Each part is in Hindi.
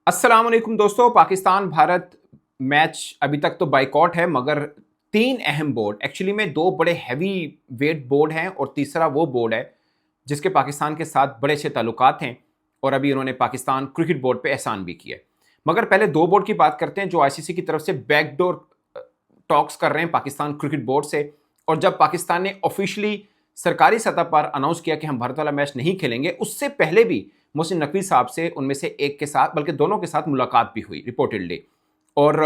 अस्सलाम वालेकुम दोस्तों। पाकिस्तान भारत मैच अभी तक तो बाइकॉट है, मगर तीन अहम बोर्ड, एक्चुअली में दो बड़े हैवी वेट बोर्ड हैं और तीसरा वो बोर्ड है जिसके पाकिस्तान के साथ बड़े अच्छे ताल्लुकात हैं और अभी उन्होंने पाकिस्तान क्रिकेट बोर्ड पे एहसान भी किया है। मगर पहले दो बोर्ड की बात करते हैं जो आईसीसी की तरफ से बैकडोर टॉक्स कर रहे हैं पाकिस्तान क्रिकेट बोर्ड से। और जब पाकिस्तान ने ऑफिशियली सरकारी सतह पर अनाउंस किया कि हम भारत वाला मैच नहीं खेलेंगे, उससे पहले भी मोहसिन नकवी साहब से उनमें से एक के साथ, बल्कि दोनों के साथ मुलाकात भी हुई रिपोर्टेडली। और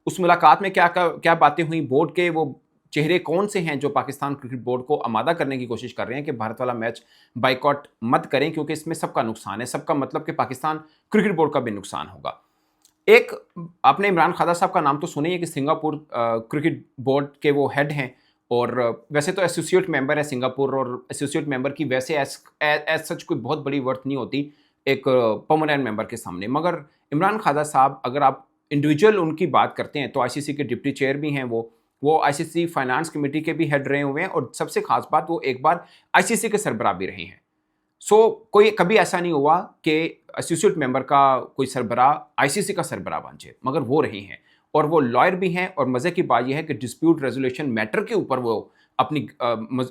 उस मुलाकात में क्या क्या बातें हुई, बोर्ड के वो चेहरे कौन से हैं जो पाकिस्तान क्रिकेट बोर्ड को आमादा करने की कोशिश कर रहे हैं कि भारत वाला मैच बाइकॉट मत करें, क्योंकि इसमें सबका नुकसान है। सबका मतलब कि पाकिस्तान क्रिकेट बोर्ड का भी नुकसान होगा। एक, आपने इमरान खादा साहब का नाम तो सुना ही है कि सिंगापुर क्रिकेट बोर्ड के वो हेड हैं और वैसे तो एसोसिएट मेंबर है सिंगापुर, और एसोसिएट मेंबर की वैसे एज सच कोई बहुत बड़ी वर्थ नहीं होती एक परमानेंट मेंबर के सामने। मगर इमरान खादा साहब, अगर आप इंडिविजुअल उनकी बात करते हैं तो आईसीसी के डिप्टी चेयर भी हैं वो आईसीसी फाइनेंस कमेटी के भी हेड रहे हुए हैं, और सबसे खास बात वो एक बार आईसीसी के सरबराह भी रहे हैं। कोई कभी ऐसा नहीं हुआ कि एसोसिएट मेंबर का कोई सरबराह आईसीसी का सरबराह बन जाए, मगर वो रहे हैं और वो लॉयर भी हैं। और मजे की बात यह है कि डिस्प्यूट रेजोल्यूशन मैटर के ऊपर वो अपनी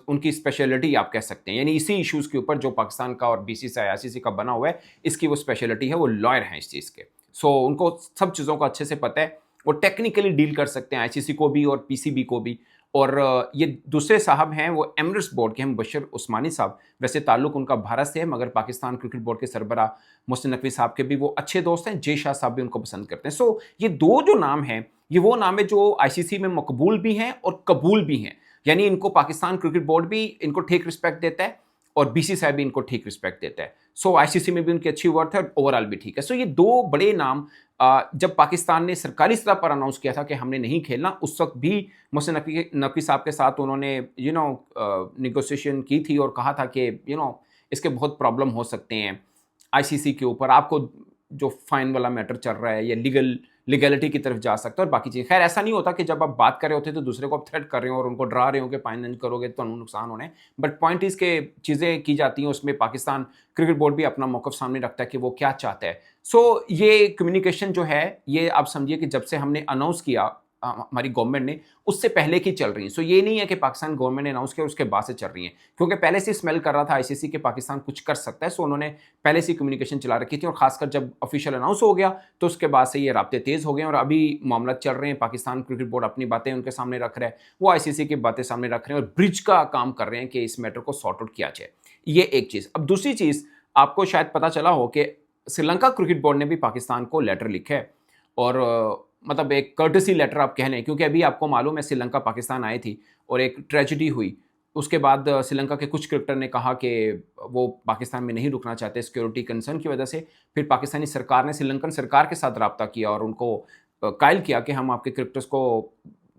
उनकी स्पेशलिटी आप कह सकते हैं, यानी इसी इश्यूज के ऊपर जो पाकिस्तान का और बीसीसीआई आईसीसी का बना हुआ है, इसकी वो स्पेशलिटी है। वो लॉयर हैं इस चीज़ के। उनको सब चीज़ों का अच्छे से पता है। वो टेक्निकली डील कर सकते हैं आईसीसी को भी और पीसीबी को भी। और ये दूसरे साहब हैं वो एमरेट्स बोर्ड के हैं, मुबशर उस्मानी साहब। वैसे ताल्लुक उनका भारत से है, मगर पाकिस्तान क्रिकेट बोर्ड के सरबराह मोहसिन नकवी साहब के भी वो अच्छे दोस्त हैं। जे शाह साहब भी उनको पसंद करते हैं। ये दो जो नाम हैं, ये वो नाम है जो आईसीसी में मकबूल भी हैं और कबूल भी हैं। यानी इनको पाकिस्तान क्रिकेट बोर्ड भी इनको ठीक रिस्पेक्ट देता है और बीसीसीआई भी इनको ठीक रिस्पेक्ट देता है। आईसीसी में भी उनकी अच्छी वर्थ है और ओवरऑल भी ठीक है। ये दो बड़े नाम जब पाकिस्तान ने सरकारी स्तर पर अनाउंस किया था कि हमने नहीं खेलना, उस वक्त भी मोहसिन नकवी साहब के साथ उन्होंने निगोशिएशन की थी और कहा था कि इसके बहुत प्रॉब्लम हो सकते हैं आईसीसी के ऊपर। आपको जो फाइन वाला मैटर चल रहा है या लीगैलिटी की तरफ जा सकता है और बाकी चीज़। खैर, ऐसा नहीं होता कि जब आप बात कर रहे होते तो दूसरे को आप थ्रेट कर रहे हो और उनको डरा रहे हो कि फाइन नहीं करोगे तो नुकसान होना है। बट पॉइंट इस के चीज़ें की जाती हैं, उसमें पाकिस्तान क्रिकेट बोर्ड भी अपना मौक़िफ़ सामने रखता है कि वो क्या चाहता है। ये कम्युनिकेशन जो है, ये आप समझिए कि जब से हमने अनाउंस किया हमारी गवर्नमेंट ने, उससे पहले की चल रही हैं। ये नहीं है कि पाकिस्तान गवर्नमेंट ने अनाउंस किया और उसके बाद से चल रही हैं, क्योंकि पहले से स्मेल कर रहा था आईसीसी के पाकिस्तान कुछ कर सकता है। उन्होंने पहले से कम्युनिकेशन चला रखी थी और खासकर जब ऑफिशियल अनाउंस हो गया तो उसके बाद से ये राब्ते तेज़ हो गए और अभी मामला चल रहे हैं। पाकिस्तान क्रिकेट बोर्ड अपनी बातें उनके सामने रख रहा है, वो आईसीसी की बातें सामने रख रहे हैं और ब्रिज का काम कर रहे हैं कि इस मैटर को सॉर्ट आउट किया जाए। ये एक चीज़। अब दूसरी चीज़, आपको शायद पता चला हो कि श्रीलंका क्रिकेट बोर्ड ने भी पाकिस्तान को लेटर लिखा है और मतलब एक कर्टसी लेटर आप कह लें, क्योंकि अभी आपको मालूम है श्रीलंका पाकिस्तान आई थी और एक ट्रेजेडी हुई। उसके बाद श्रीलंका के कुछ क्रिकेटर ने कहा कि वो पाकिस्तान में नहीं रुकना चाहते सिक्योरिटी कंसर्न की वजह से। फिर पाकिस्तानी सरकार ने श्रीलंकन सरकार के साथ रब्ता किया और उनको कायल किया कि हम आपके क्रिकेटर्स को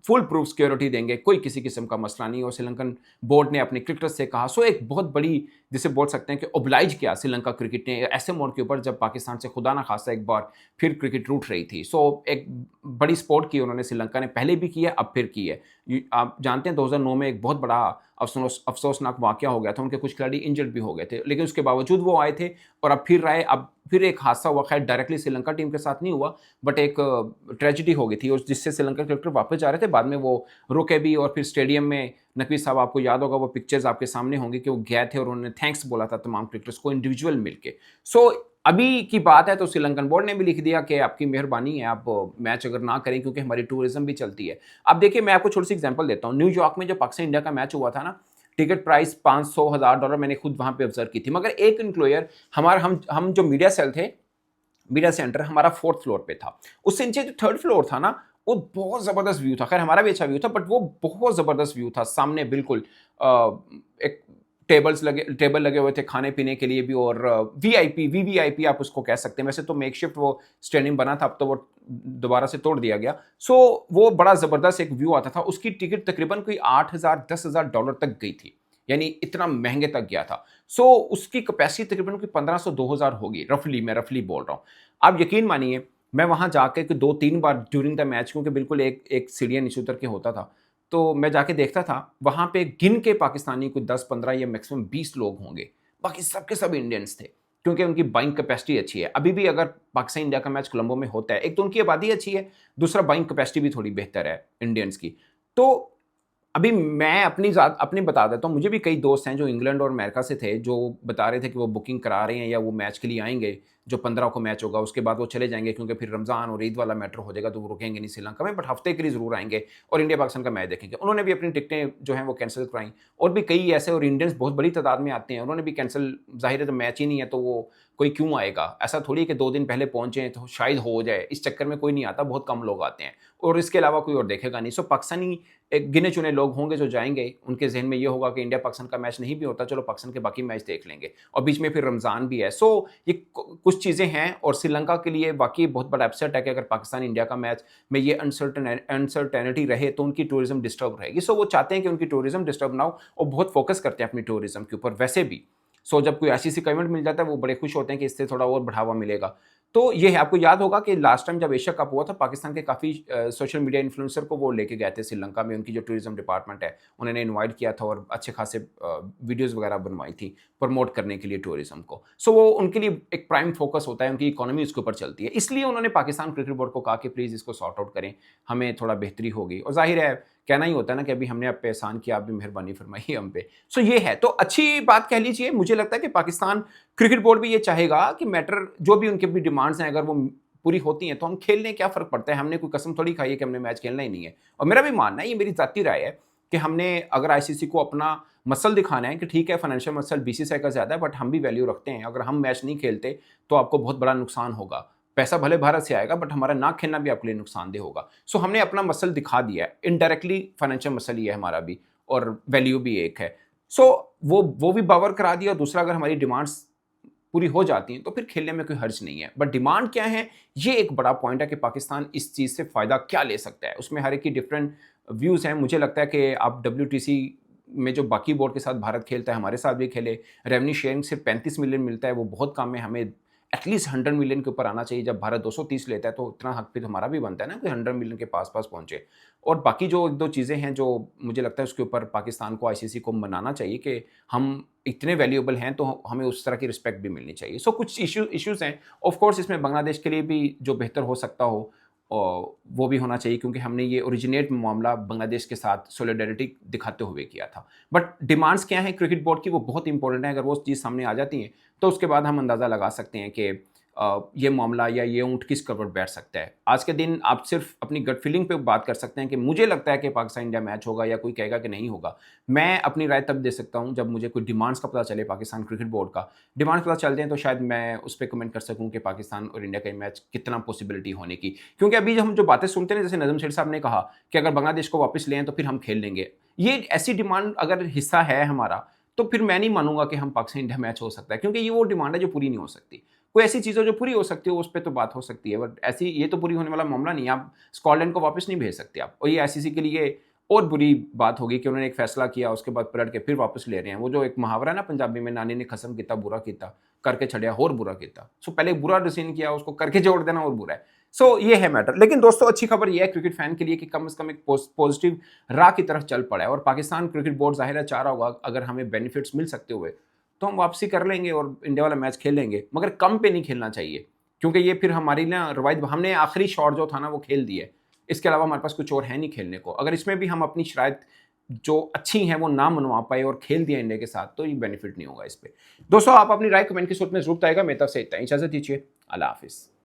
फुल प्रूफ सिक्योरिटी देंगे, कोई किसी किस्म का मसला नहीं। और श्रीलंकन बोर्ड ने अपने क्रिकेटर्स से कहा। एक बहुत बड़ी, जिसे बोल सकते हैं कि ओब्लाइज किया श्रीलंका क्रिकेट ने ऐसे मोड़ के ऊपर जब पाकिस्तान से खुदा ना खासा एक बार फिर क्रिकेट रूठ रही थी। एक बड़ी सपोर्ट की उन्होंने, श्रीलंका ने पहले भी की है, अब फिर की है। आप जानते हैं 2009 में एक बहुत बड़ा अफसोसनाक वाक़या हो गया था, उनके कुछ खिलाड़ी इंजर्ड भी हो गए थे, लेकिन उसके बावजूद वो आए थे और अब फिर आए। अब फिर एक हादसा हुआ, खैर डायरेक्टली श्रीलंका टीम के साथ नहीं हुआ, बट एक ट्रेजेडी हो गई थी और जिससे श्रीलंका क्रिकेटर वापस जा रहे थे, बाद में वो रुके भी। और फिर स्टेडियम में नकवी साहब, आपको याद होगा वो पिक्चर्स आपके सामने होंगी कि वो गए थे और उन्होंने थैंक्स बोला था तमाम क्रिकेटर्स को इंडिविजुअल मिलके। अभी की बात है तो श्रीलंकन बोर्ड ने भी लिख दिया कि आपकी मेहरबानी है, आप मैच अगर ना करें, क्योंकि हमारी टूरिज्म भी चलती है। अब देखिए, मैं आपको छोटी सी एग्जांपल देता हूँ। न्यूयॉर्क में जो पाकिस्तान इंडिया का मैच हुआ था ना, टिकट प्राइस $500,000 मैंने खुद वहां पे ऑब्जर्व की थी। मगर एक इंक्लोयर हमारा, हम जो मीडिया सेल थे, मीडिया सेंटर हमारा 4th फ्लोर पे था। उससे नीचे जो 3rd फ्लोर था ना, वो बहुत जबरदस्त व्यू था। खैर हमारा भी अच्छा व्यू था, बट वो बहुत जबरदस्त व्यू था। सामने बिल्कुल एक टेबल लगे हुए थे खाने पीने के लिए भी, और वीआईपी वीवीआईपी आप उसको कह सकते हैं। वैसे तो मेकशिफ्ट वो स्टेडियम बना था, अब तो वो दोबारा से तोड़ दिया गया। वो बड़ा जबरदस्त एक व्यू आता था। उसकी टिकट तकरीबन कोई $8,000-10,000 तक गई थी, यानी इतना महंगे तक गया था। उसकी कैपेसिटी तकरीबन कोई 1500-2000 होगी, मैं रफली बोल रहा हूँ। आप यकीन मानिए, मैं वहां जाके 2-3 बार ड्यूरिंग द मैच, क्योंकि बिल्कुल एक सीढ़ियां नीचे उतर के होता था, तो मैं जाके देखता था। वहां पे गिन के पाकिस्तानी कोई 10-15 या मैक्सिमम 20 लोग होंगे, बाकी सबके सब इंडियंस थे। क्योंकि उनकी बाइंग कैपेसिटी अच्छी है। अभी भी अगर पाकिस्तान इंडिया का मैच कोलंबो में होता है, एक तो उनकी आबादी अच्छी है, दूसरा बाइंग कैपेसिटी भी थोड़ी बेहतर है इंडियंस की। तो अभी मैं अपनी बता देता हूँ, मुझे भी कई दोस्त हैं जो इंग्लैंड और अमेरिका से थे, जो बता रहे थे कि वो बुकिंग करा रहे हैं या वो मैच के लिए आएँगे, जो 15 को मैच होगा, उसके बाद वो चले जाएँगे क्योंकि फिर रमज़ान और ईद वाला मैटर हो जाएगा, तो वो रुकेंगे नहीं श्रीलंका में, बट हफ्ते के लिए ज़रूर आएँगे और इंडिया-पाकिस्तान का मैच देखेंगे। उन्होंने भी अपनी टिकटें जो हैं वो कैंसल कराई और भी कई ऐसे, और इंडियंस बहुत बड़ी तादाद में आते हैं, उन्होंने भी कैंसल, ज़ाहिर है जब मैच ही नहीं है तो वो कोई क्यों आएगा? ऐसा थोड़ी है कि 2 दिन पहले पहुँचे तो शायद हो जाए, इस चक्कर में कोई नहीं आता, बहुत कम लोग आते हैं और इसके अलावा कोई और देखेगा नहीं। सो पाकिस्तानी एक गिने-चुने लोग होंगे जो जाएँगे, उनके ज़हन में ये होगा कि इंडिया-पाकिस्तान का मैच नहीं भी होता, चलो पाकिस्तान के बाकी मैच देख लेंगे और बीच में फिर रमज़ान भी है। सो ये कुछ चीज़ें हैं और श्रीलंका के लिए वाक़ई बहुत बड़ा अपसेट है कि अगर पाकिस्तान-इंडिया का मैच में ये अनसर्टेनिटी रहे तो उनकी टूरिज़्म डिस्टर्ब रहेगी। सो वो चाहते हैं कि उनकी टूरिज़्म डिस्टर्ब ना हो और बहुत फ़ोकस करते हैं अपनी टूरिज़्म के ऊपर वैसे भी। सो जब कोई आईसीसी का इवेंट मिल जाता है, वो बड़े खुश होते हैं कि इससे थोड़ा और बढ़ावा मिलेगा। तो ये है, आपको याद होगा कि लास्ट टाइम जब एशिया कप हुआ था, पाकिस्तान के काफ़ी सोशल मीडिया इन्फ्लुएंसर को वो लेके गए थे श्रीलंका में, उनकी जो टूरिज़्म डिपार्टमेंट है, उन्होंने इनवाइट किया था और अच्छे खासे वीडियोज़ वगैरह बनवाई थी, प्रमोट करने के लिए टूरिज़्म को। सो वो उनके लिए एक प्राइम फ़ोकस होता है, उनकी इकोनॉमी उसके ऊपर चलती है। इसलिए उन्होंने पाकिस्तान क्रिकेट बोर्ड को कहा कि प्लीज़ इसको सॉर्ट आउट करें, हमें थोड़ा बेहतरी होगी और ज़ाहिर है, कहना ही होता है ना कि अभी हमने आप पे एहसान किया, आप भी मेहरबानी फरमाइए हम पे। सो ये है, तो अच्छी बात कह लीजिए। मुझे लगता है कि पाकिस्तान क्रिकेट बोर्ड भी ये चाहेगा कि मैटर जो भी उनकी अपनी डिमांड्स हैं, अगर वो पूरी होती हैं तो हम खेल लें, क्या फ़र्क पड़ता है? हमने कोई कसम थोड़ी खाई है कि हमने मैच खेलना ही नहीं है। और मेरा भी मानना है, ये मेरी ज़ाती राय है कि हमने अगर आईसीसी को अपना मसल दिखाना है कि ठीक है, फाइनेंशियल मसल बीसीसीआई का ज़्यादा है, बट हम भी वैल्यू रखते हैं। अगर हम मैच नहीं खेलते तो आपको बहुत बड़ा नुकसान होगा। पैसा भले भारत से आएगा, बट हमारा ना खेलना भी आपके लिए नुकसानदेह होगा। सो हमने अपना मसल दिखा दिया है। इनडायरेक्टली फाइनेंशियल मसल ही है हमारा भी और वैल्यू भी एक है। सो वो भी बावर करा दिया और दूसरा, अगर हमारी डिमांड्स पूरी हो जाती हैं तो फिर खेलने में कोई हर्ज नहीं है। बट डिमांड क्या है, ये एक बड़ा पॉइंट है कि पाकिस्तान इस चीज़ से फ़ायदा क्या ले सकता है। उसमें हर एक की डिफरेंट व्यूज़ हैं। मुझे लगता है कि आप डब्ल्यूटीसी में जो बाकी बोर्ड के साथ भारत खेलता है, हमारे साथ भी खेले, रेवेन्यू शेयरिंग सिर्फ 35 मिलियन मिलता है, वो बहुत कम है। हमें एटलीस्ट 100 मिलियन के ऊपर आना चाहिए। जब भारत 230 लेता है तो इतना हक भी तो हमारा भी बनता है ना कि 100 मिलियन के पास-पास पहुँचे। और बाकी जो 1-2 चीज़ें हैं जो मुझे लगता है उसके ऊपर पाकिस्तान को, आईसीसी को मनाना चाहिए कि हम इतने वैल्यूएबल हैं तो हमें उस तरह की रिस्पेक्ट भी मिलनी चाहिए। सो कुछ इश्यूज़ हैं। ऑफ कोर्स इसमें बांग्लादेश के लिए भी जो बेहतर हो सकता हो वो भी होना चाहिए, क्योंकि हमने ये ओरिजिनेट मामला बांग्लादेश के साथ सॉलिडेरिटी दिखाते हुए किया था। बट डिमांड्स क्या हैं क्रिकेट बोर्ड की, वो बहुत इंपॉर्टेंट है। अगर वो चीज़ सामने आ जाती है तो उसके बाद हम अंदाज़ा लगा सकते हैं कि ये मामला या ये ऊँट किस कवर बैठ सकता है। आज के दिन आप सिर्फ अपनी गट फीलिंग पे बात कर सकते हैं कि मुझे लगता है कि पाकिस्तान इंडिया मैच होगा, या कोई कहेगा कि नहीं होगा। मैं अपनी राय तब दे सकता हूँ जब मुझे कोई डिमांड्स का पता चले, पाकिस्तान क्रिकेट बोर्ड का डिमांड्स पता चलते हैं, तो शायद मैं उस पे कमेंट कर सकूँ कि पाकिस्तान और इंडिया का ये मैच कितना पॉसिबिलिटी होने की। क्योंकि अभी हम जो बातें सुनते हैं, जैसे नज़म शेर साहब ने कहा कि अगर बांग्लादेश को वापस ले आएँ तो फिर हम खेल लेंगे। ये ऐसी डिमांड अगर हिस्सा है हमारा, तो फिर मैं नहीं मानूँगा कि हम पाकिस्तान इंडिया मैच हो सकता है, क्योंकि ये वो डिमांड है जो पूरी नहीं हो सकती। कोई ऐसी चीज़ हो जो पूरी हो सकती हो, उस पे तो बात हो सकती है, बट ऐसी ये तो पूरी होने वाला मामला नहीं है। आप स्कॉटलैंड को वापस नहीं भेज सकते आप, और ये आईसीसी के लिए और बुरी बात होगी कि उन्होंने एक फैसला किया, उसके बाद पलट के फिर वापस ले रहे हैं। वो जो एक मुहावरा है ना पंजाबी में, नानी ने खसम किया बुरा किया, करके छड़िया होर बुरा किया। सो पहले बुरा डिसीजन किया, उसको करके जोड़ देना और बुरा है। सो ये है मैटर। लेकिन दोस्तों, अच्छी खबर ये है क्रिकेट फैन के लिए कि कम से कम एक पॉजिटिव राह की तरफ चल पड़ा है, और पाकिस्तान क्रिकेट बोर्ड ज़ाहिर है चाह रहा होगा अगर हमें बेनिफिट्स मिल सकते हुए तो हम वापसी कर लेंगे और इंडिया वाला मैच खेल लेंगे, मगर कम पे नहीं खेलना चाहिए, क्योंकि ये फिर हमारी ना रवायत, हमने आखिरी शॉट जो था ना वो खेल दिया है। इसके अलावा हमारे पास कुछ और है नहीं खेलने को। अगर इसमें भी हम अपनी शराइत जो अच्छी हैं वो ना मनवा पाए और खेल दिया इंडिया के साथ, तो ये बेनिफिट नहीं होगा इस पे। दोस्तों, आप अपनी राय कमेंट की सूरत में जरूर बताएगा। मेरी तरफ से इतना ही, इजाजत दीजिए। अल्लाह हाफिज़।